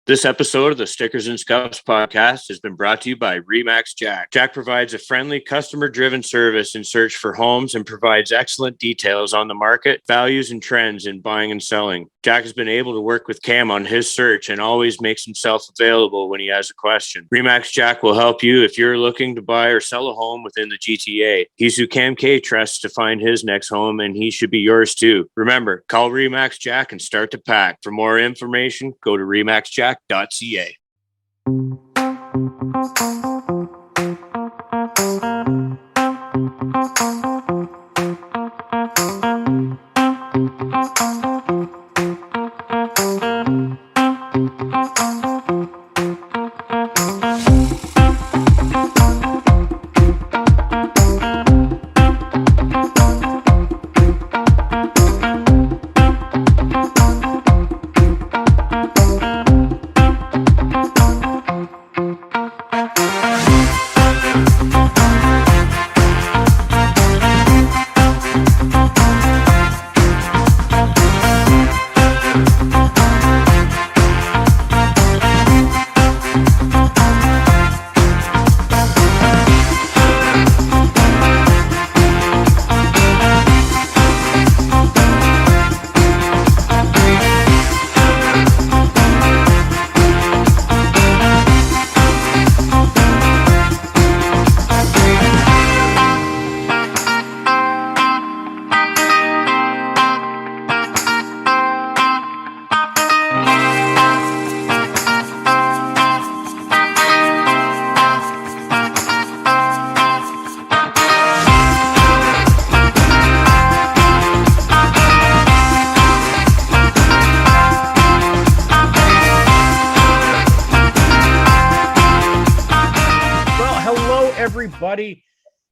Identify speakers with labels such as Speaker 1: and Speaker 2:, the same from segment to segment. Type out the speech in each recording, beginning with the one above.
Speaker 1: This episode of the Stickers and Scuffs podcast has been brought to you by RE/MAX Jack. Jack provides a friendly, customer-driven service in search for homes and provides excellent details on the market, values, and trends in buying and selling. Jack has been able to work with Cam on his search and always makes himself available when he has a question. RE/MAX Jack will help you if you're looking to buy or sell a home within the GTA. He's who Cam K trusts to find his next home, and he should be yours too. Remember, call RE/MAX Jack and start to pack. For more information, go to remaxjack.ca.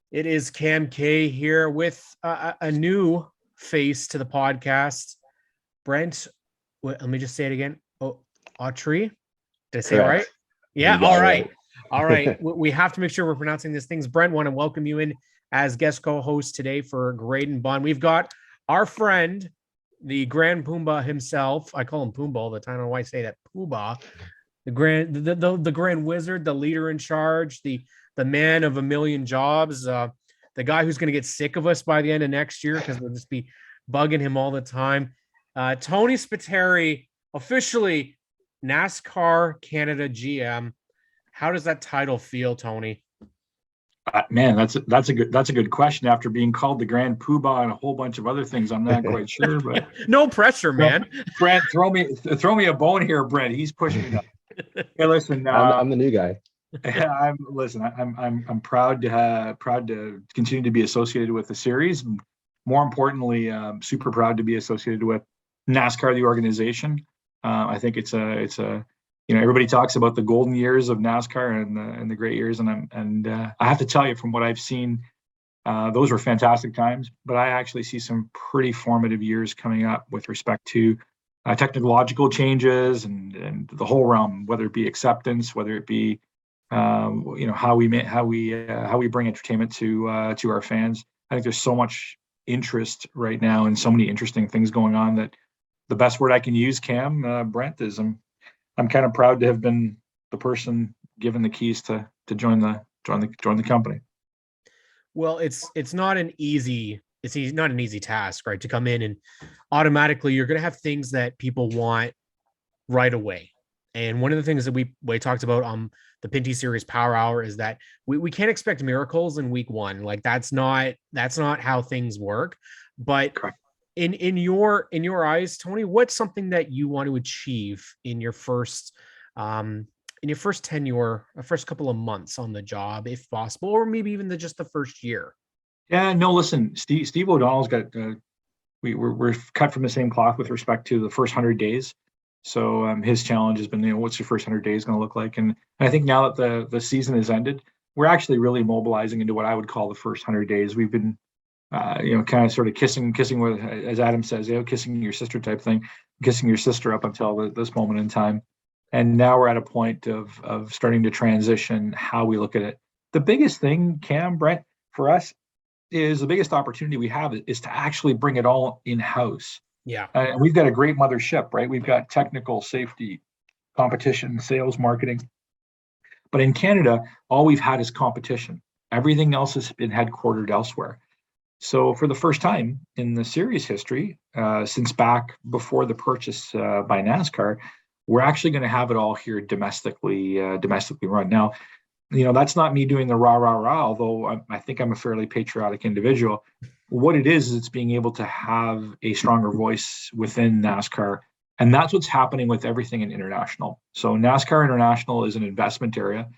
Speaker 1: It is Cam K here with a new face to the podcast. Brent, let me just say it again. Otchere. Did I say it right? Yeah. All right. All right. We have to make sure we're pronouncing these things. Brent, want to welcome you in as guest co-host today for Graydon Bond. We've got our friend, the Grand Pumbaa himself. I call him Pumbaa all the time. I don't know why I say that. Pumbaa, the Grand Wizard, the leader in charge, the man of a million jobs, the guy who's going to get sick of us by the end of next year because we'll just be bugging him all the time. Tony Spiteri, officially NASCAR Canada GM. How does that title feel, Tony?
Speaker 2: Man, that's a good question. After being called the Grand Pumbaa and a whole bunch of other things, I'm not quite sure. But
Speaker 1: no pressure, man.
Speaker 2: Brent, throw me a bone here, Brent. He's pushing me up. Hey, listen,
Speaker 3: I'm the new guy.
Speaker 2: I'm proud to continue to be associated with the series. More importantly, super proud to be associated with NASCAR, the organization. I think it's a everybody talks about the golden years of NASCAR and the great years, and I have to tell you, from what I've seen, those were fantastic times. But I actually see some pretty formative years coming up with respect to technological changes and the whole realm, whether it be acceptance, whether it be how we bring entertainment to our fans. I think there's so much interest right now and so many interesting things going on that the best word I can use, Cam, Brent, is I'm kind of proud to have been the person given the keys to join the company.
Speaker 1: Well, it's not an easy task, right? To come in and automatically you're going to have things that people want right away. And one of the things that we talked about on the Pinty series Power Hour is that we can't expect miracles in week one. Like that's not how things work. But correct. In your eyes, Tony, what's something that you want to achieve in your first tenure, first couple of months on the job, if possible, or maybe even just the first year?
Speaker 2: Yeah, no, listen, Steve O'Donnell's got we're cut from the same cloth with respect to the first 100 days. So his challenge has been, what's your first 100 days going to look like? And I think now that the season has ended, we're actually really mobilizing into what I would call the first 100 days. We've been, kind of sort of kissing with, as Adam says, kissing your sister type thing, kissing your sister up until this moment in time. And now we're at a point of starting to transition how we look at it. The biggest thing, Cam, Brent, for us is the biggest opportunity we have is to actually bring it all in-house.
Speaker 1: Yeah.
Speaker 2: And we've got a great mothership, right? We've got technical, safety, competition, sales, marketing. But in Canada, all we've had is competition. Everything else has been headquartered elsewhere. So for the first time in the series history, since back before the purchase by NASCAR, we're actually going to have it all here domestically run. Now, that's not me doing the rah, rah, rah, although I think I'm a fairly patriotic individual. What it is it's being able to have a stronger voice within NASCAR. And that's what's happening with everything in international. So NASCAR International is an investment area,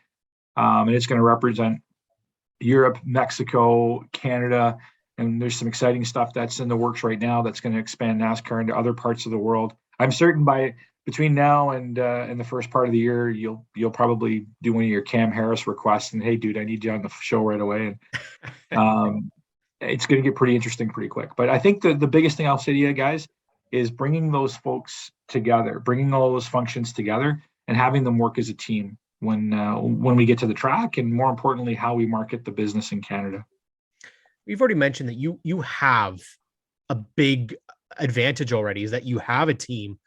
Speaker 2: and it's going to represent Europe, Mexico, Canada, and there's some exciting stuff that's in the works right now that's going to expand NASCAR into other parts of the world. I'm certain between now and the first part of the year, you'll probably do one of your Cam Harris requests and, hey, dude, I need you on the show right away. And it's going to get pretty interesting pretty quick. But I think the biggest thing I'll say to you guys is bringing those folks together, bringing all those functions together and having them work as a team when we get to the track, and more importantly, how we market the business in Canada.
Speaker 1: We've already mentioned that you have a big advantage already, is that you have a team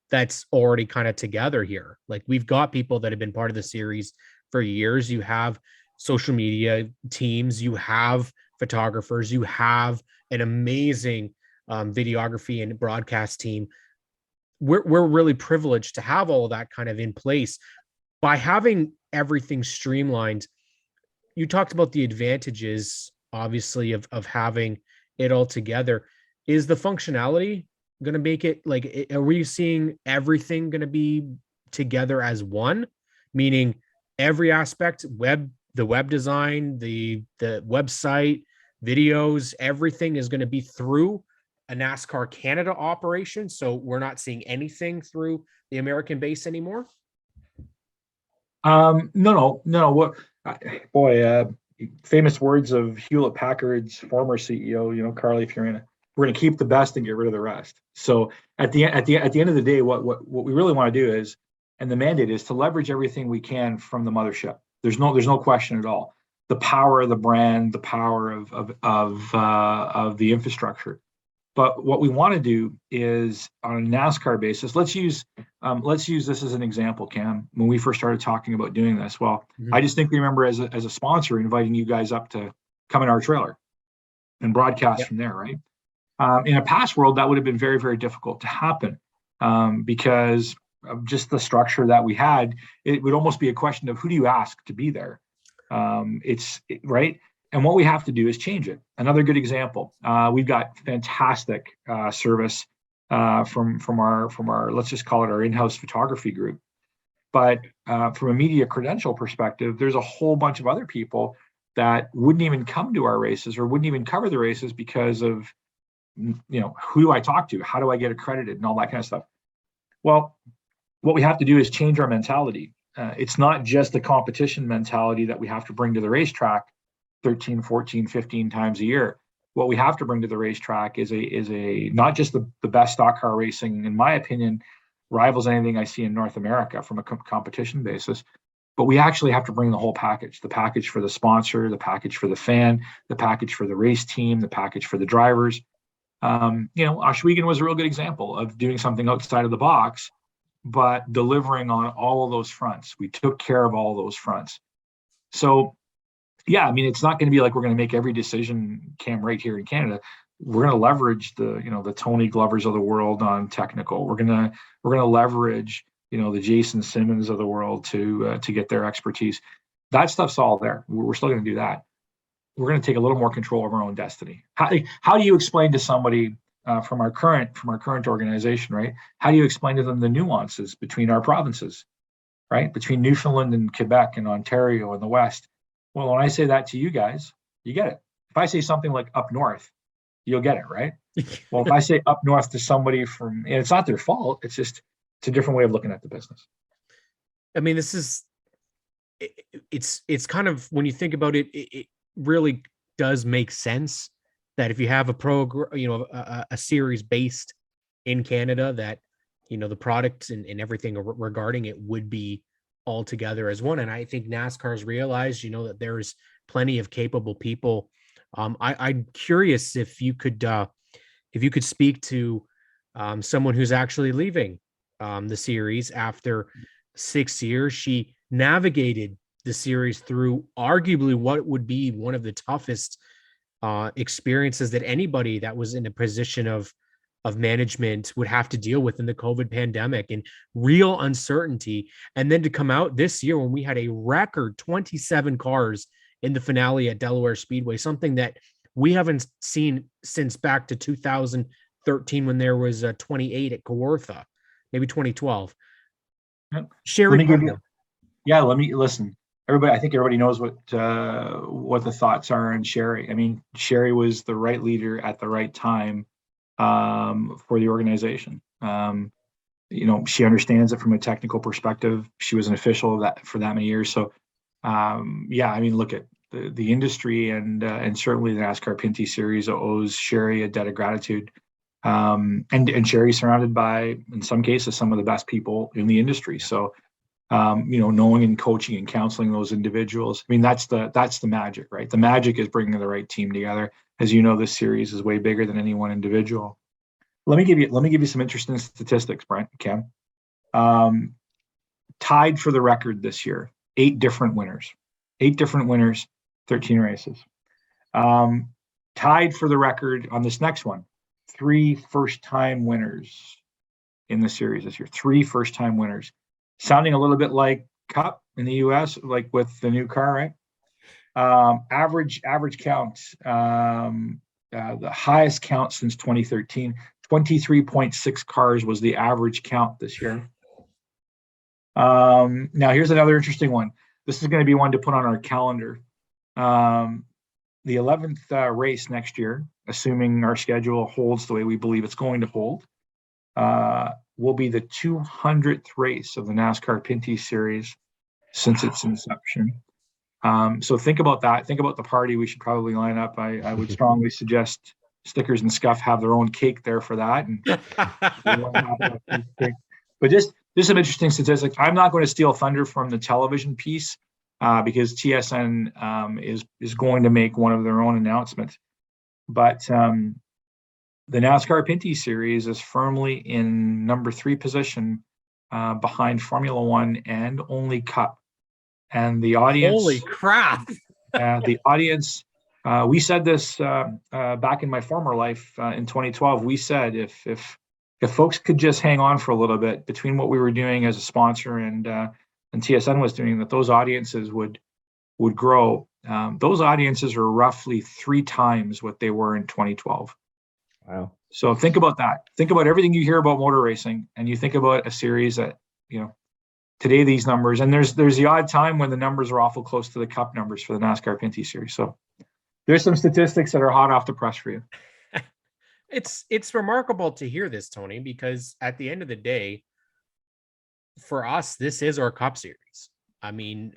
Speaker 1: that's already kind of together here. Like, we've got people that have been part of the series for years. You have social media teams, you have photographers, you have an amazing videography and broadcast team. We're really privileged to have all of that kind of in place. By having everything streamlined, you talked about the advantages, obviously, of having it all together. Is the functionality going to make it, like, are we seeing everything going to be together as one? Meaning every aspect, the web design, the website, videos, everything is going to be through a NASCAR Canada operation. So we're not seeing anything through the American base anymore.
Speaker 2: No. What, famous words of Hewlett Packard's former CEO, Carly Fiorina. We're going to keep the best and get rid of the rest. So at the end of the day, what we really want to do is, and the mandate is, to leverage everything we can from the mothership. There's no question at all. The power of the brand, the power of the infrastructure. But what we want to do is, on a NASCAR basis, let's use this as an example, Cam. When we first started talking about doing this, I distinctly remember as a sponsor inviting you guys up to come in our trailer and broadcast from there, right? In a past world, that would have been very, very difficult to happen because of just the structure that we had. It would almost be a question of, who do you ask to be there? Right. And what we have to do is change it. Another good example, we've got fantastic service from our, let's just call it our in-house photography group. But from a media credential perspective, there's a whole bunch of other people that wouldn't even come to our races or wouldn't even cover the races because of, who do I talk to? How do I get accredited and all that kind of stuff? Well, what we have to do is change our mentality. It's not just the competition mentality that we have to bring to the racetrack 13, 14, 15 times a year. What we have to bring to the racetrack is a not just the best stock car racing, in my opinion, rivals anything I see in North America from a competition basis, but we actually have to bring the whole package, the package for the sponsor, the package for the fan, the package for the race team, the package for the drivers. Oswego was a real good example of doing something outside of the box, but delivering on all of those fronts. We took care of all those fronts. So, yeah, it's not going to be like we're going to make every decision, Cam, right here in Canada. We're going to leverage the Tony Glovers of the world on technical. We're going to leverage, the Jason Simmons of the world to get their expertise. That stuff's all there. We're still going to do that. We're going to take a little more control of our own destiny. How do you explain to somebody from our current organization, right? How do you explain to them the nuances between our provinces, right? Between Newfoundland and Quebec and Ontario and the West. Well, when I say that to you guys, you get it. If I say something like up north, you'll get it, right? Well, if I say up north to somebody and it's not their fault, it's a different way of looking at the business.
Speaker 1: It's kind of, when you think about it, it really does make sense that if you have a program, a series based in Canada, that, the products and everything regarding it would be all together as one. And I think NASCAR's realized, that there's plenty of capable people. I'm curious if you could speak to someone who's actually leaving the series after 6 years. She navigated the series through arguably what would be one of the toughest experiences that anybody that was in a position of management would have to deal with in the COVID pandemic, and real uncertainty. And then to come out this year when we had a record 27 cars in the finale at Delaware Speedway, something that we haven't seen since back to 2013 when there was 28 at Kawartha, maybe 2012.
Speaker 2: Yep.
Speaker 1: Sherry,
Speaker 2: let me listen. Everybody, I think everybody knows what the thoughts are on Sherry. I mean, Sherry was the right leader at the right time for the organization. She understands it from a technical perspective. She was an official of that for that many years. So, I mean, look at the industry and certainly the NASCAR Pinty Series owes Sherry a debt of gratitude. And Sherry's surrounded by, in some cases, some of the best people in the industry. So, knowing and coaching and counseling those individuals, I mean, that's the magic, right? The magic is bringing the right team together. As you know, this series is way bigger than any one individual. Let me give you some interesting statistics, Brent, Cam. Tied for the record this year, 8 different winners, 13 races. Tied for the record on this next one, 3 first-time winners in the series this year. 3 first-time winners, sounding a little bit like Cup in the U.S., like with the new car, right? Average count, the highest count since 2013. 23.6 cars was the average count this year. Now, here's another interesting one. This is going to be one to put on our calendar. The 11th race next year, assuming our schedule holds the way we believe it's going to hold, will be the 200th race of the NASCAR Pinty Series since its inception. So think about that. Think about the party we should probably line up. I would strongly suggest Stickers and Scuff have their own cake there for that. But just some interesting statistics. I'm not going to steal thunder from the television piece because TSN is going to make one of their own announcements. But the NASCAR Pinty Series is firmly in number 3 position behind Formula One and only Cup. And the audience.
Speaker 1: Holy crap!
Speaker 2: The audience. We said this back in my former life in 2012. We said if folks could just hang on for a little bit between what we were doing as a sponsor and TSN was doing, that those audiences would grow. Those audiences are roughly 3 times what they were in 2012.
Speaker 3: Wow.
Speaker 2: So think about that. Think about everything you hear about motor racing, and you think about a series that, today these numbers, and there's the odd time when the numbers are awful close to the Cup numbers for the NASCAR Pinty Series. So there's some statistics that are hot off the press for you.
Speaker 1: It's remarkable to hear this, Tony, because at the end of the day, for us, this is our Cup Series. I mean,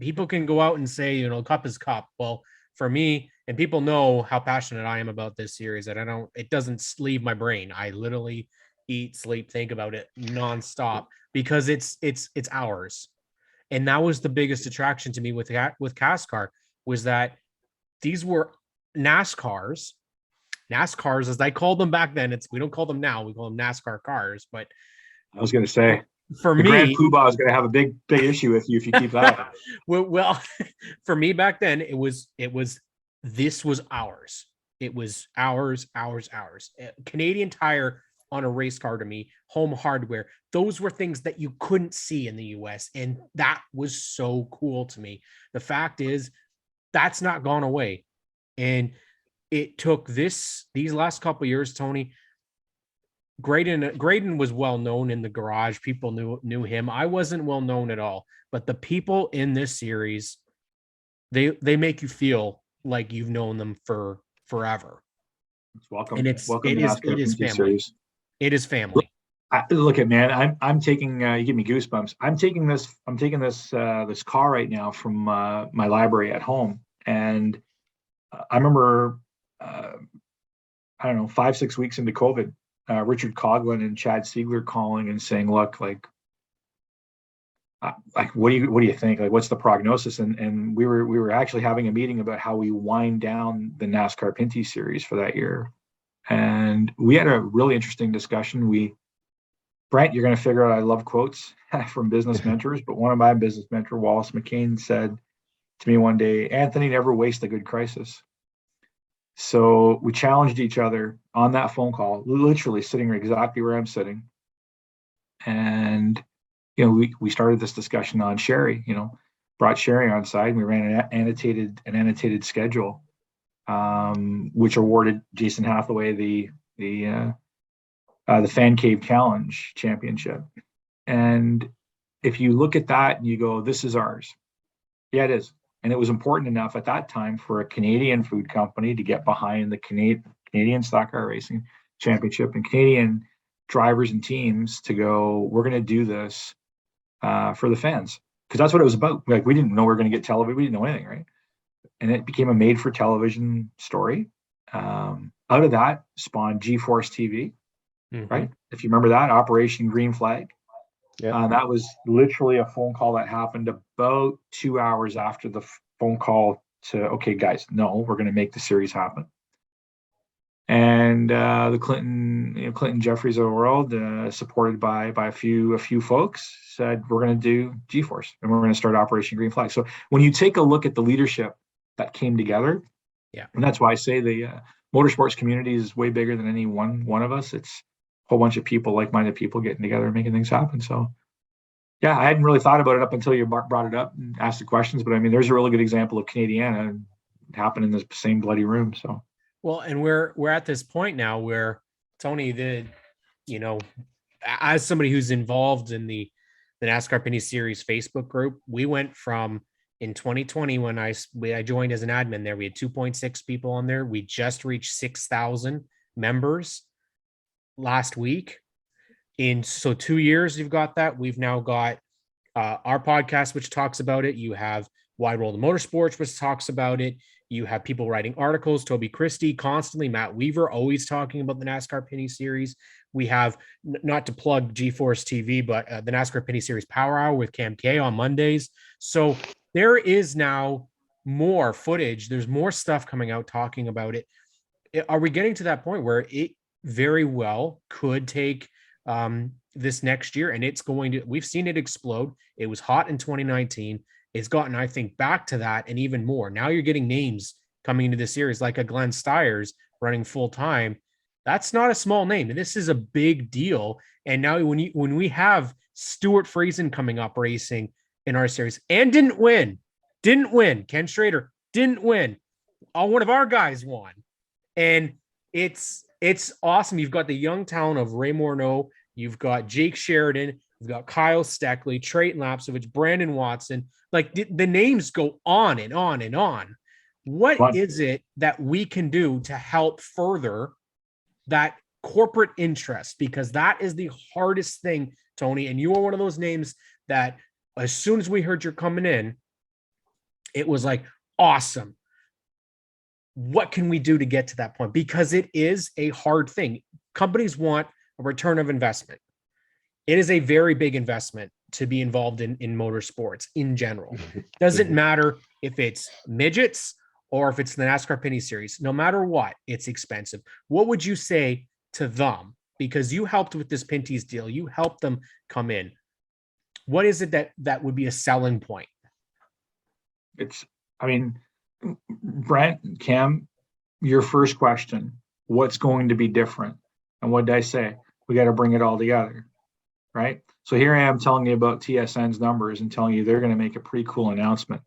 Speaker 1: people can go out and say, Cup is Cup. Well, for me, and people know how passionate I am about this series, that it doesn't leave my brain. I literally eat, sleep, think about it nonstop because it's ours. And that was the biggest attraction to me with NASCAR, was that these were NASCARs as I called them back then. We don't call them now, we call them NASCAR cars. But
Speaker 2: I was going to say,
Speaker 1: for me,
Speaker 2: Grand Poobah is going to have a big issue with you if you keep that.
Speaker 1: well, for me back then, this was ours. It was ours. Canadian Tire on a race car to me, Home Hardware. Those were things that you couldn't see in the US. And that was so cool to me. The fact is, that's not gone away. And it took these last couple of years, Tony. Graydon was well known in the garage. People knew him. I wasn't well known at all. But the people in this series, they make you feel like you've known them for forever.
Speaker 2: Welcome.
Speaker 1: And it is family.
Speaker 2: Series.
Speaker 1: It is family.
Speaker 2: Look at, man, I'm taking you give me goosebumps. I'm taking this car right now from my library at home, and I remember I don't know, 5-6 weeks into COVID, Richard Coughlin and Chad Siegler calling and saying, look, like what do you think? Like, what's the prognosis? And we were actually having a meeting about how we wind down the NASCAR Pinty Series for that year. And we had a really interesting discussion. We Brent, you're going to figure out I love quotes from business mentors, but one of my business mentor, Wallace McCain, said to me one day, Anthony, never waste a good crisis. So we challenged each other on that phone call, literally sitting exactly where I'm sitting. And, we started this discussion on Sherry, brought Sherry on side, and we ran an annotated schedule, which awarded Jason Hathaway the Fan Cave Challenge Championship. And if you look at that and you go, this is ours. Yeah, it is. And it was important enough at that time for a Canadian food company to get behind the Canadian Stock Car Racing Championship and Canadian drivers and teams to go, we're going to do this for the fans. Because that's what it was about. Like, we didn't know we were going to get television. We didn't know anything, right? And it became a made-for-television story. Out of that spawned G-Force TV, right? If you remember that, Operation Green Flag. Yeah. That was literally a phone call that happened about 2 hours after the phone call to, okay, guys, no, we're going to make the series happen. And the Clinton Jeffries of the world, supported by a few folks, said we're going to do G-Force and we're going to start Operation Green Flag. So when you take a look at the leadership that came together, and that's why I say the motorsports community is way bigger than any one of us. It's whole bunch of people, like-minded people getting together and making things happen. So, yeah, I hadn't really thought about it up until you brought it up and asked the questions. But I mean, there's a really good example of Canadiana happen in the same bloody room. So,
Speaker 1: well, and we're at this point now where Tony, as somebody who's involved in the NASCAR Pinty Series Facebook group, we went from in 2020 when I joined as an admin there, we had 2.6 people on there. We just reached 6,000 members last week. So 2 years you've got that. We've now got our podcast, which talks about it. You have Wide World of Motorsports, which talks about it. You have people writing articles, Toby Christie constantly, Matt Weaver always talking about the NASCAR Pinty Series. We have, not to plug G-Force TV, but the NASCAR Pinty Series Power Hour with Cam K on Mondays. So there is now more footage. There's more stuff coming out talking about it. Are we getting to that point where it very well could take this next year, and it's going to, we've seen it explode. It was hot in 2019. It's gotten, I think, back to that and even more. Now you're getting names coming into this series like a Glenn Stiers running full time. That's not a small name. This is a big deal. And now when we have Stuart Friesen coming up racing in our series and didn't win. Ken Schrader didn't win. One of our guys won. And it's awesome. You've got the young talent of Ray Morneau. You've got Jake Sheridan. You've got Kyle Steckley, Trayton Lapsovich, Brandon Watson. Like the names go on and on and on. What is it that we can do to help further that corporate interest? Because that is the hardest thing, Tony. And you are one of those names that as soon as we heard you're coming in, it was like, awesome. What can we do to get to that point? Because it is a hard thing. Companies want a return of investment. It is a very big investment to be involved in motorsports in general. Doesn't matter if it's midgets or if it's the NASCAR Pinty Series. No matter what, it's expensive. What would you say to them? Because you helped with this Pinty's deal. You helped them come in. What is it that would be a selling point?
Speaker 2: Brent, Cam, your first question, what's going to be different? And what did I say? We got to bring it all together, right? So here I am telling you about TSN's numbers and telling you they're going to make a pretty cool announcement.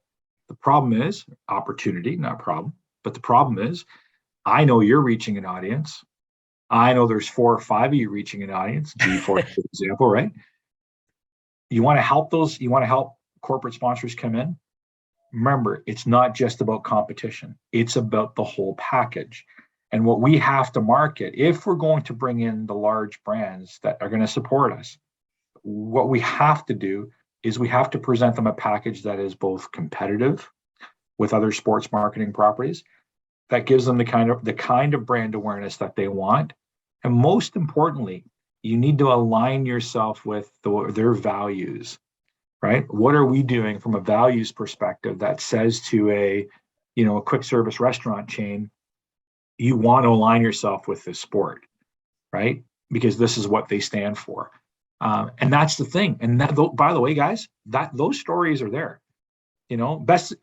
Speaker 2: The problem is opportunity, not problem. But the problem is I know you're reaching an audience. I know there's 4 or 5 of you reaching an audience, G4, for example, right? You want to help corporate sponsors come in? Remember, it's not just about competition. It's about the whole package. And what we have to market, if we're going to bring in the large brands that are going to support us, what we have to do is we have to present them a package that is both competitive with other sports marketing properties, that gives them the kind of brand awareness that they want. And most importantly, you need to align yourself with their values, right? What are we doing from a values perspective that says to a quick service restaurant chain, you want to align yourself with this sport, right? Because this is what they stand for. And that's the thing. And that, by the way, guys, those stories are there. Brent,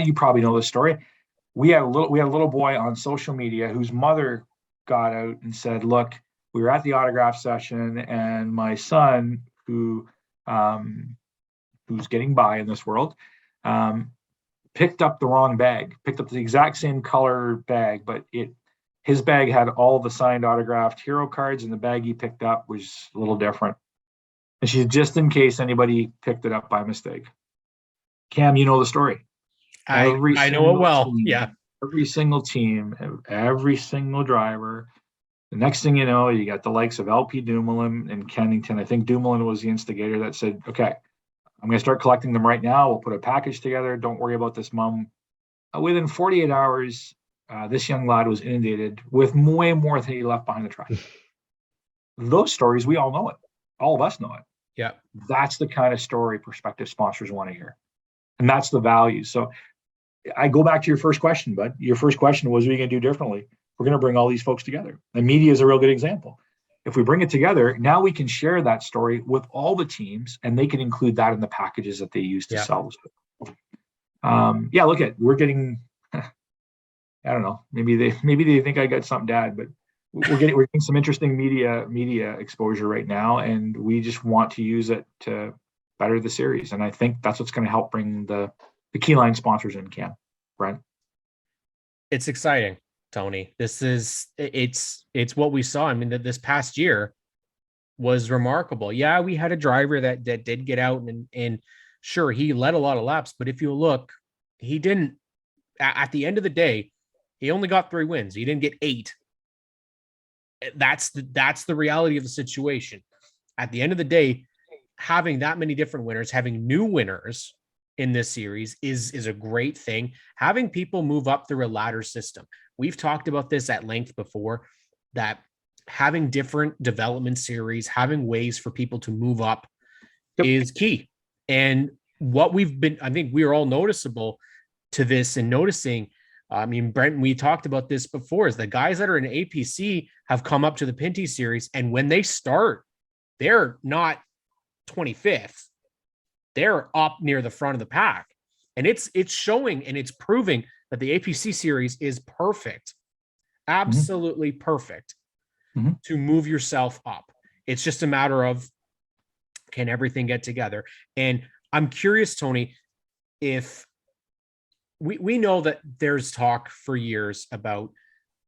Speaker 2: you probably know this story. We had a little boy on social media whose mother got out and said, "Look, we were at the autograph session, and my son, who's getting by in this world, picked up the wrong bag, picked up the exact same color bag, but his bag had all the signed autographed hero cards, and the bag he picked up was a little different." And she's just in case anybody picked it up by mistake. Cam, you know the story.
Speaker 1: I know it well.
Speaker 2: Team,
Speaker 1: yeah.
Speaker 2: Every single team, every single driver. The next thing you know, you got the likes of LP Dumoulin and Kennington. I think Dumoulin was the instigator that said, "Okay, I'm going to start collecting them right now. We'll put a package together. Don't worry about this, Mom." Within 48 hours, this young lad was inundated with way more than he left behind the track. Those stories, we all know it. All of us know it.
Speaker 1: Yeah.
Speaker 2: That's the kind of story prospective sponsors want to hear. And that's the value. So I go back to your first question, bud. Your first question was, what are you going to do differently? We're going to bring all these folks together. And media is a real good example. If we bring it together, now we can share that story with all the teams, and they can include that in the packages that they use to sell. Look at, we're getting, I don't know, maybe they think I got something to add, but we're getting some interesting media exposure right now, and we just want to use it to better the series. And I think that's what's going to help bring the Keyline sponsors in, Cam. Brent?
Speaker 1: It's exciting, Tony. It's what we saw. I mean, this past year was remarkable. Yeah, we had a driver that did get out and sure, he led a lot of laps, but if you look, he didn't, at the end of the day, he only got 3 wins. He didn't get 8. That's the reality of the situation. At the end of the day, having that many different winners, having new winners in this series is a great thing. Having people move up through a ladder system. We've talked about this at length before, that having different development series, having ways for people to move up is key. And what I think we are all noticeable to this and noticing, I mean, Brent, we talked about this before, is the guys that are in APC have come up to the Pinty series, and when they start, they're not 25th. They're up near the front of the pack. And it's showing and it's proving that the APC series is perfect. Absolutely perfect to move yourself up. It's just a matter of, can everything get together? And I'm curious, Tony, if we know that there's talk for years about,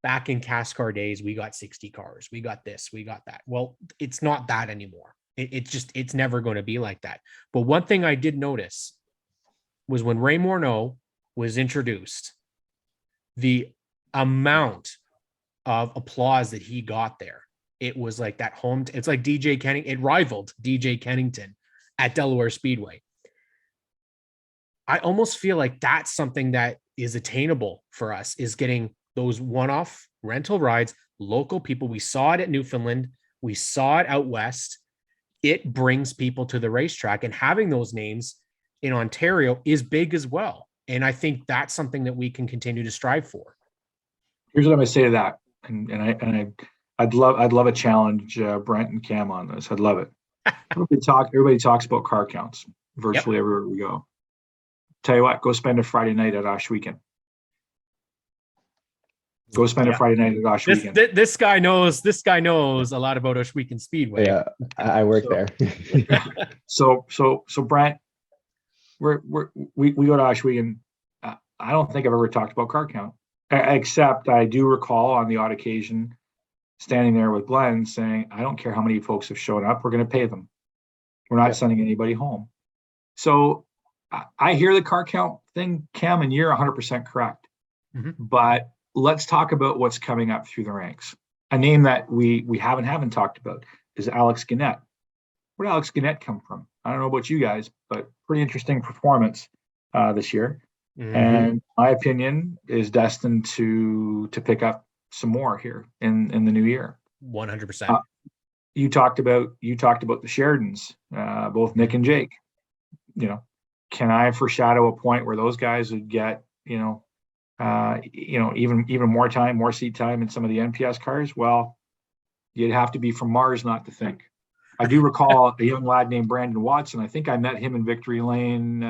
Speaker 1: back in NASCAR days, we got 60 cars, we got this, we got that. Well, it's not that anymore. It's never going to be like that. But one thing I did notice was when Ray Morneau was introduced, the amount of applause that he got there, it was like that home. It's like DJ Kennington. It rivaled DJ Kennington at Delaware Speedway. I almost feel like that's something that is attainable for us, is getting those one-off rental rides, local people. We saw it at Newfoundland. We saw it out west. It brings people to the racetrack, and having those names in Ontario is big as well. And I think that's something that we can continue to strive for.
Speaker 2: Here's what I'm going to say to that. And I'd love a challenge, Brent and Cam, on this. I'd love it. Everybody talks about car counts virtually everywhere we go. Tell you what, go spend a Friday night at Osh Weekend. Go spend a Friday night at Osh Weekend.
Speaker 1: This guy knows a lot about Osh Weekend Speedway.
Speaker 3: Yeah, I work there.
Speaker 2: So Brent, we go to Osh Weekend. I don't think I've ever talked about car count, except I do recall on the odd occasion standing there with Glenn saying, "I don't care how many folks have shown up, we're going to pay them. We're not sending anybody home." So I hear the car count thing, Cam, and you're 100% correct. But let's talk about what's coming up through the ranks. A name that we haven't talked about is Alex Gannett. Where did Alex Gannett come from? I don't know about you guys, but pretty interesting performance this year. And my opinion is destined to pick up some more here in the new year.
Speaker 1: 100%.
Speaker 2: You talked about the Sheridans, both Nick and Jake. Can I foreshadow a point where those guys would get even more time, more seat time in some of the NPS cars? Well, you'd have to be from Mars not to think. I do recall a young lad named Brandon Watson. I think I met him in Victory Lane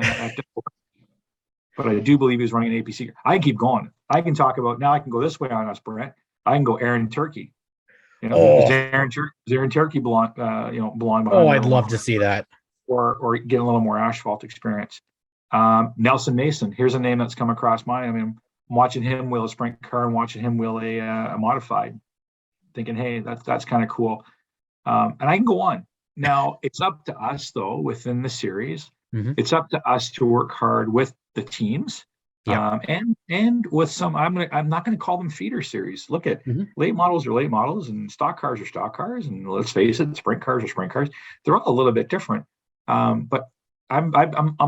Speaker 2: but I do believe he was running an APC. I can keep going. I can talk about, now I can go this way on us, Brent. I can go Aaron Turkey. Does Aaron Turkey belong behind
Speaker 1: I'd love to see that.
Speaker 2: Or get a little more asphalt experience. Nelson Mason, here's a name that's come across mine. I mean, I'm watching him wheel a sprint car and watching him wheel a modified, thinking, hey, that's kind of cool. And I can go on. Now, it's up to us, though, within the series.
Speaker 1: Mm-hmm.
Speaker 2: It's up to us to work hard with the teams.
Speaker 1: Yeah.
Speaker 2: And with some, I'm not going to call them feeder series. Look at late models are late models, and stock cars are stock cars, and let's face it, sprint cars are sprint cars. They're all a little bit different. But I'm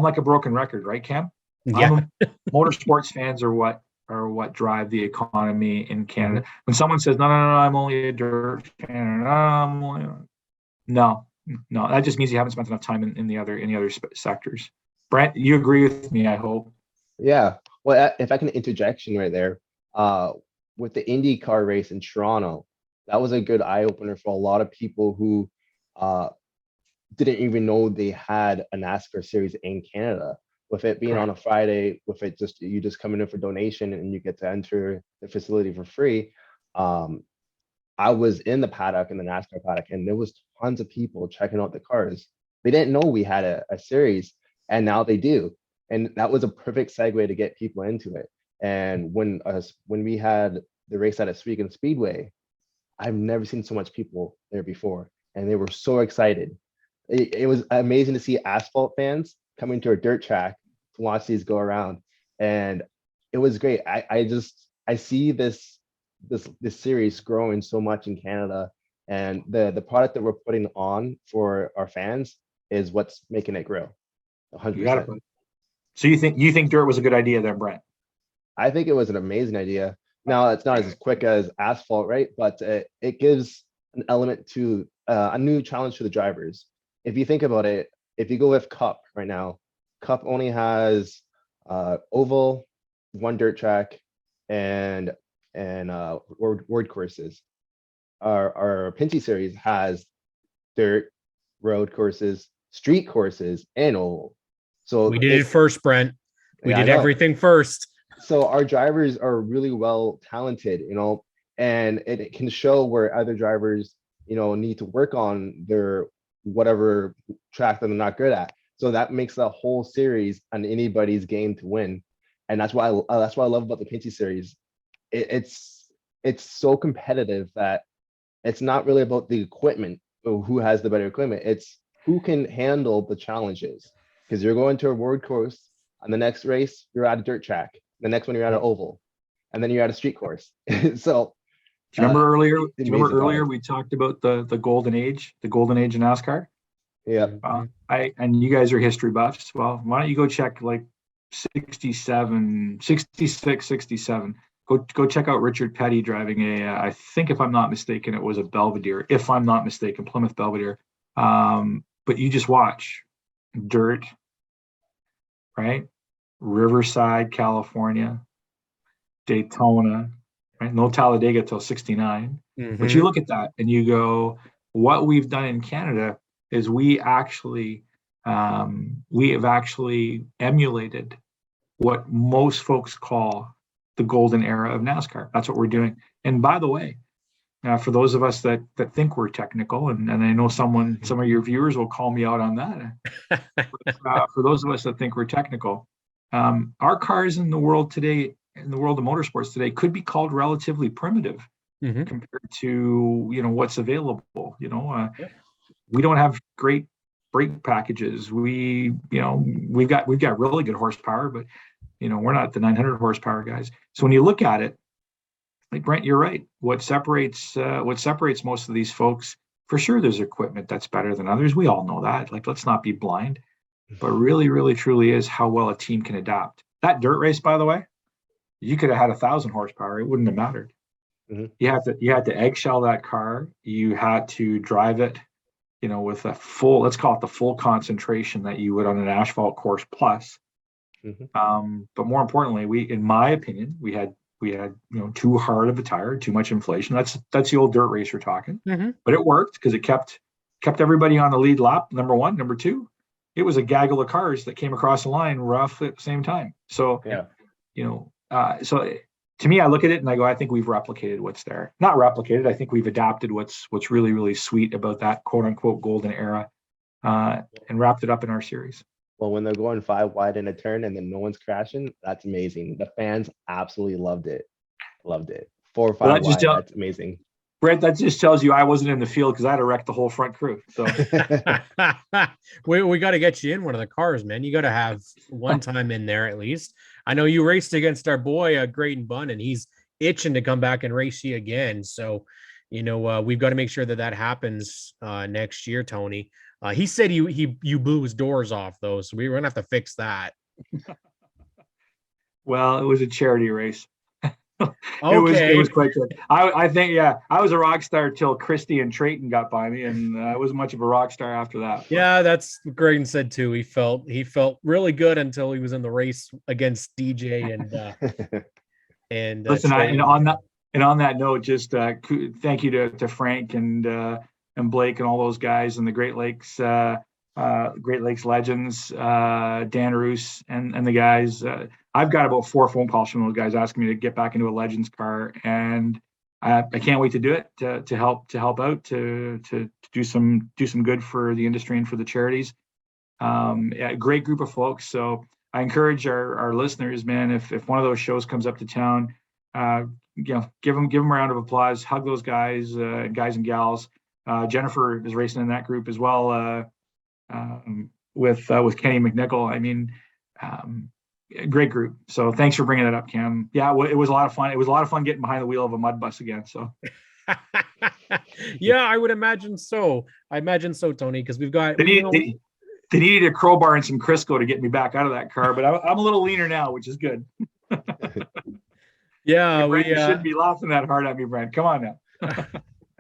Speaker 2: like a broken record, right, Cam?
Speaker 1: Yeah.
Speaker 2: Motorsports fans are what drive the economy in Canada. When someone says, no, I'm only a dirt fan, no, that just means you haven't spent enough time in the other sectors. Brent, you agree with me, I hope.
Speaker 3: Yeah. Well, if I can interjection right there, with the IndyCar race in Toronto, that was a good eye opener for a lot of people who didn't even know they had a NASCAR series in Canada. With it being on a Friday, with it you just coming in for donation and you get to enter the facility for free. I was in the paddock, in the NASCAR paddock, and there was tons of people checking out the cars. They didn't know we had a series, and now they do. And that was a perfect segue to get people into it. And when we had the race at Oswego Speedway, I've never seen so much people there before, and they were so excited. It was amazing to see asphalt fans coming to a dirt track to watch these go around, and it was great. I see this series growing so much in Canada, and the product that we're putting on for our fans is what's making it grow. 100%.
Speaker 2: So you think dirt was a good idea there, Brent?
Speaker 3: I think it was an amazing idea. Now, it's not as quick as asphalt, right? But it gives an element to a new challenge to the drivers. If you think about it, if you go with Cup right now, Cup only has oval, one dirt track, and road courses. Our Pinty series has dirt, road courses, street courses, and oval. So
Speaker 1: we did it first, Brent. We did everything first.
Speaker 3: So our drivers are really well talented, and it can show where other drivers, need to work on their whatever track that they're not good at. So that makes the whole series on anybody's game to win. And that's why I love about the Pinty series. It's so competitive that it's not really about the equipment or who has the better equipment. It's who can handle the challenges. Because you're going to a road course, on the next race, you're at a dirt track. The next one, you're at an oval. And then you're at a street course. So
Speaker 2: do you remember earlier we talked about the golden age of NASCAR?
Speaker 3: Yeah.
Speaker 2: And you guys are history buffs. Well, why don't you go check like 66, 67. Go check out Richard Petty driving I think if I'm not mistaken, it was a Belvedere. If I'm not mistaken, Plymouth Belvedere. But you just watch dirt, right? Riverside, California, Daytona, right? No Talladega till 69. But you look at that and you go, what we've done in Canada is we have actually emulated what most folks call the golden era of NASCAR. That's what we're doing. And by the way, for those of us that think we're technical, and I know some of your viewers will call me out on that. For those of us that think we're technical, our cars in the world today, in the world of motorsports today, could be called relatively primitive compared to what's available. We don't have great brake packages. We've got really good horsepower, but we're not the 900 horsepower guys. So when you look at it, like Brent, you're right. What separates most of these folks, for sure, there's equipment that's better than others. We all know that. Like, let's not be blind. But really, really, truly is how well a team can adapt. That dirt race, by the way, you could have had 1,000 horsepower. It wouldn't have mattered. You had to eggshell that car. You had to drive it, with a full, let's call it the full concentration that you would on an asphalt course plus. But more importantly, in my opinion, we had too hard of a tire, too much inflation. That's the old dirt racer talking. But it worked because it kept kept everybody on the lead lap, number one. Number two, it was a gaggle of cars that came across the line roughly at the same time. So, so to me, I look at it and I go, I think we've replicated what's there. Not replicated. I think we've adapted what's really, really sweet about that quote unquote golden era, and wrapped it up in our series.
Speaker 3: Well, when they're going 5 wide in a turn and then no one's crashing, that's amazing. The fans absolutely loved it. 4 or 5 wide, that's amazing.
Speaker 2: Brent, that just tells you I wasn't in the field because I had to wreck the whole front crew. So
Speaker 1: we got to get you in one of the cars, man. You got to have one time in there at least. I know you raced against our boy Graydon Bunn, and he's itching to come back and race you again. So, we've got to make sure that happens next year, Tony. He said you blew his doors off though, so we're gonna have to fix that.
Speaker 2: Well, it was a charity race.
Speaker 1: Okay.
Speaker 2: It was quite good. I think, I was a rock star till Christie and Trayton got by me, and I wasn't much of a rock star after that.
Speaker 1: Yeah, that's what Graydon said too. He felt really good until he was in the race against DJ and
Speaker 2: listen. On that note, just thank you to Frank and Blake and all those guys and the Great Lakes legends, Dan Roos and the guys. I've got about 4 phone calls from those guys asking me to get back into a Legends car, and I can't wait to do it to help out to do some good for the industry and for the charities. Great group of folks. So I encourage our listeners, man, if one of those shows comes up to town, give them a round of applause, hug those guys and gals. Jennifer is racing in that group as well, with Kenny McNichol. I mean, great group. So thanks for bringing that up, Cam. Yeah, it was a lot of fun. It was a lot of fun getting behind the wheel of a mud bus again. So.
Speaker 1: Yeah, I would imagine so. Tony, because we've got.
Speaker 2: They needed a crowbar and some Crisco to get me back out of that car, but I'm a little leaner now, which is good.
Speaker 1: Yeah,
Speaker 2: Brent, you shouldn't be laughing that hard at me, Brent. Come on now.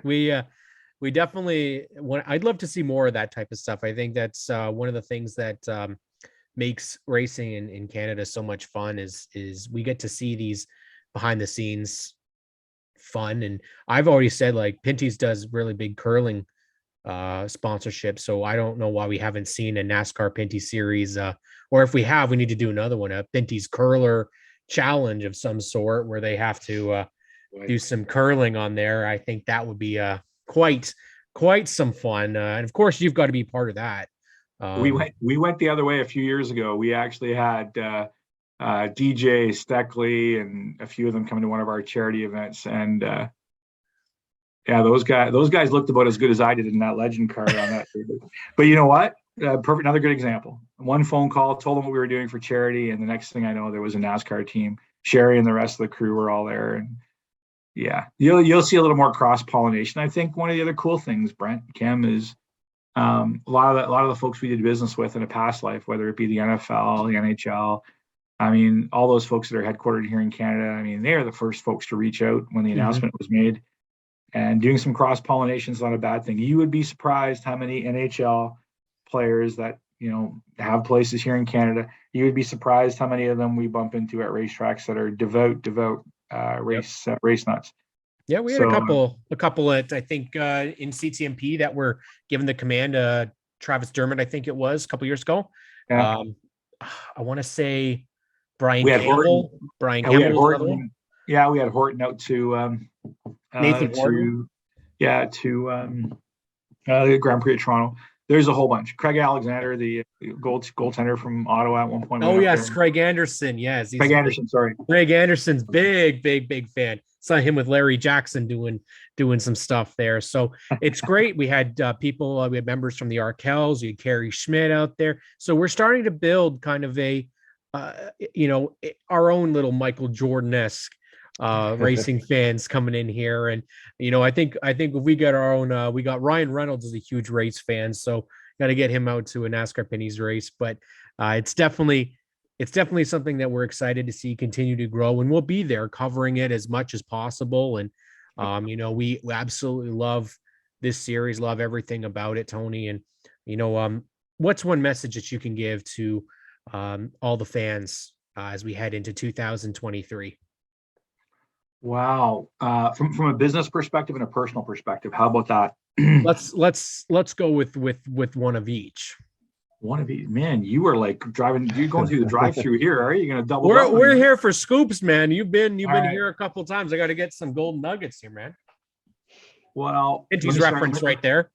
Speaker 1: We definitely want. I'd love to see more of that type of stuff. I think that's one of the things that makes racing in Canada so much fun is we get to see these behind the scenes fun. And I've already said, like, Pinty's does really big curling sponsorship, so I don't know why we haven't seen a NASCAR Pinty series, or if we have, we need to do another one, a Pinty's curler challenge of some sort where they have to do some curling on there. I think that would be quite some fun, and of course you've got to be part of that.
Speaker 2: We went the other way a few years ago. We actually had DJ Steckley and a few of them coming to one of our charity events, and those guys looked about as good as I did in that legend car on that. But you know what? Perfect. Another good example. One phone call, told them what we were doing for charity, and the next thing I know, there was a NASCAR team. Sherry and the rest of the crew were all there, and yeah, you'll see a little more cross pollination. I think one of the other cool things, Brent, Cam, is a lot of the folks we did business with in a past life, whether it be the NFL, the NHL. I mean, all those folks that are headquartered here in Canada. I mean, they are the first folks to reach out when the announcement was made. And doing some cross pollination is not a bad thing. You would be surprised how many NHL players that have places here in Canada. You would be surprised how many of them we bump into at racetracks that are devout race nuts.
Speaker 1: Yeah, we had a couple at, I think, in CTMP that were given the command. Travis Dermott, I think it was a couple years ago.
Speaker 2: Yeah.
Speaker 1: I want to say Brian
Speaker 2: we had
Speaker 1: Campbell. Brian Campbell.
Speaker 2: We had Horton. Yeah, we had Horton out to
Speaker 1: Nathan Horton.
Speaker 2: To the Grand Prix of Toronto. There's a whole bunch. Craig Alexander, the goaltender from Ottawa at one point.
Speaker 1: Oh, yes, Craig Anderson. Yes.
Speaker 2: Craig Anderson, sorry.
Speaker 1: Craig Anderson's big fan. Saw him with Larry Jackson doing some stuff there. So it's great. We had people, we had members from the Arkells, we had Carrie Schmidt out there. So we're starting to build kind of a, our own little Michael Jordan-esque racing fans coming in here. And, I think if we get our own, we got Ryan Reynolds is a huge race fan. So got to get him out to a NASCAR Pinty's race. But it's definitely something that we're excited to see continue to grow, and we'll be there covering it as much as possible. And, we absolutely love this series, love everything about it, Tony. And, what's one message that you can give to all the fans as we head into 2023?
Speaker 2: Wow. From a business perspective and a personal perspective, how about that?
Speaker 1: let's go with one of each.
Speaker 2: One of each. Man, you are like driving. You're going through the drive-through here. Are you going to double?
Speaker 1: We're here for scoops, man. You've been
Speaker 2: right.
Speaker 1: here a couple times. I got to get some golden nuggets here, man.
Speaker 2: Well,
Speaker 1: Pinty's reference right there.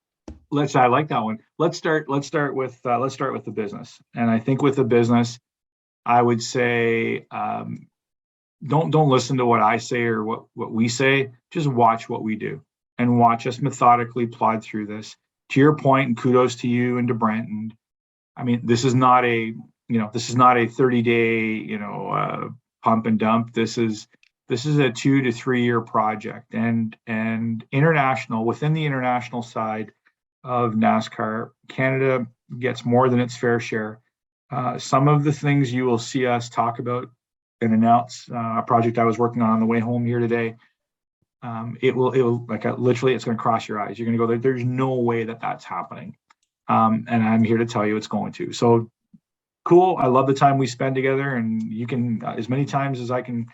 Speaker 2: I like that one. Let's start with the business. And I think with the business, I would say, don't listen to what I say or what we say. Just watch what we do and watch us methodically plod through this. To your point, and kudos to you and to Brent. And I mean, this is not a 30-day, pump and dump. This is a 2 to 3 year project, and within the international side of NASCAR, Canada gets more than its fair share. Some of the things you will see us talk about and announce, a project I was working on the way home here today. It will literally, it's going to cross your eyes. You're going to go, there's no way that's happening. And I'm here to tell you it's going to. So cool. I love the time we spend together, and you can, as many times as I can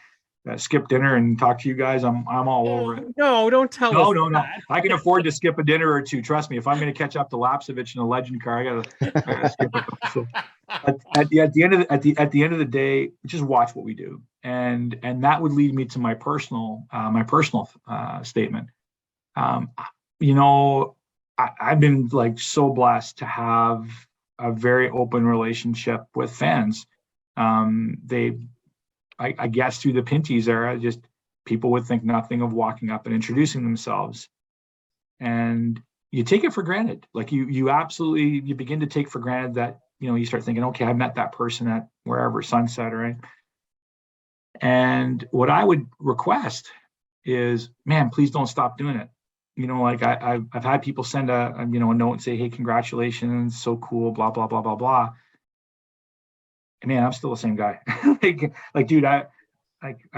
Speaker 2: skip dinner and talk to you guys, I'm all over it.
Speaker 1: No, don't tell us.
Speaker 2: No. I can afford to skip a dinner or two. Trust me. If I'm going to catch up to Lapsevich in a legend car, I gotta skip it. So at the end of the day, just watch what we do, and that would lead me to my personal statement. I've been like so blessed to have a very open relationship with fans. I guess through the Pinty's era, just people would think nothing of walking up and introducing themselves, and you take it for granted. Like you begin to take for granted that, you start thinking, okay, I met that person at wherever, Sunset, right? And what I would request is, man, please don't stop doing it. I've had people send a note and say, hey, congratulations, so cool, blah, blah, blah, blah, blah. And man, I'm still the same guy. like, dude, I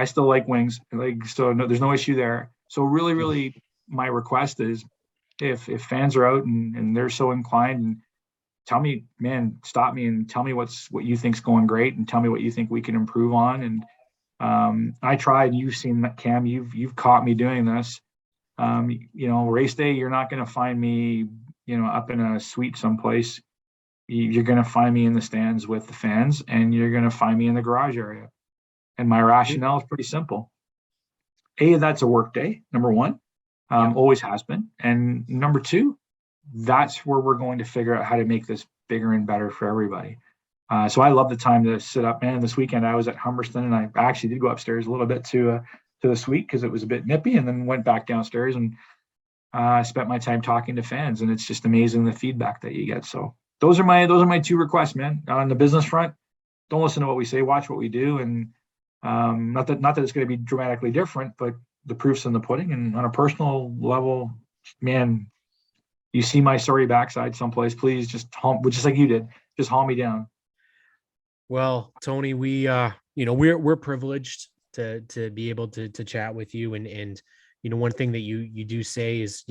Speaker 2: still like wings. So no, there's no issue there. So really, really, my request is, if fans are out and they're so inclined, and tell me, man, stop me and tell me what you think's going great, and tell me what you think we can improve on. And I tried. You've seen that, Cam. You've caught me doing this. Race day, you're not going to find me, up in a suite someplace. You're going to find me in the stands with the fans, and you're going to find me in the garage area. And my rationale is pretty simple. A, that's a work day, number one, always has been. And number two, that's where we're going to figure out how to make this bigger and better for everybody. So I love the time to sit up. Man, this weekend I was at Humberston, and I actually did go upstairs a little bit to the suite because it was a bit nippy, and then went back downstairs and spent my time talking to fans. And it's just amazing the feedback that you get. So those are my two requests, man. On the business front, don't listen to what we say, watch what we do. And not that it's going to be dramatically different, but the proof's in the pudding. And on a personal level, man, you see my sorry backside someplace, please just like you did, just haul me down.
Speaker 1: Well, Tony, we're privileged to be able to chat with you, and one thing that you do say is,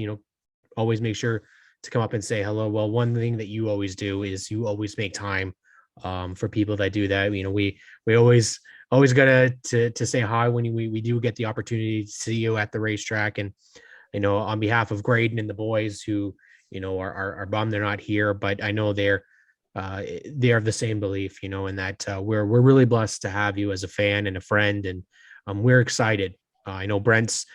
Speaker 1: always make sure to come up and say hello. Well, one thing that you always do is you always make time for people that do that. We always gotta to say hi when we do get the opportunity to see you at the racetrack. And on behalf of Graydon and the boys who are bummed they're not here, but I know they are the same belief, and that we're really blessed to have you as a fan and a friend, and we're excited. I know Brent's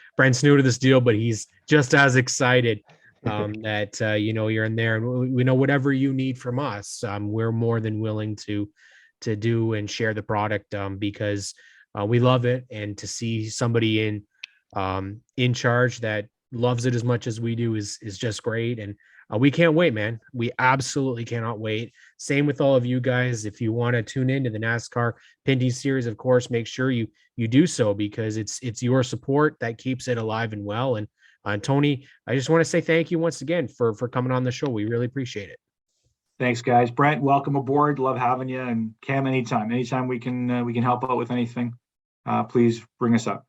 Speaker 1: new to this deal, but he's just as excited that you're in there, and we know whatever you need from us, we're more than willing to do and share the product, because we love it, and to see somebody in charge that loves it as much as we do is just great. And we can't wait, man. We absolutely cannot wait. Same with all of you guys. If you want to tune into the NASCAR Pinty series, of course, make sure you do so, because it's your support that keeps it alive and well. And Tony, I just want to say thank you once again for coming on the show. We really appreciate it.
Speaker 2: Thanks, guys. Brent, welcome aboard. Love having you. And Cam, anytime we can help out with anything, please bring us up.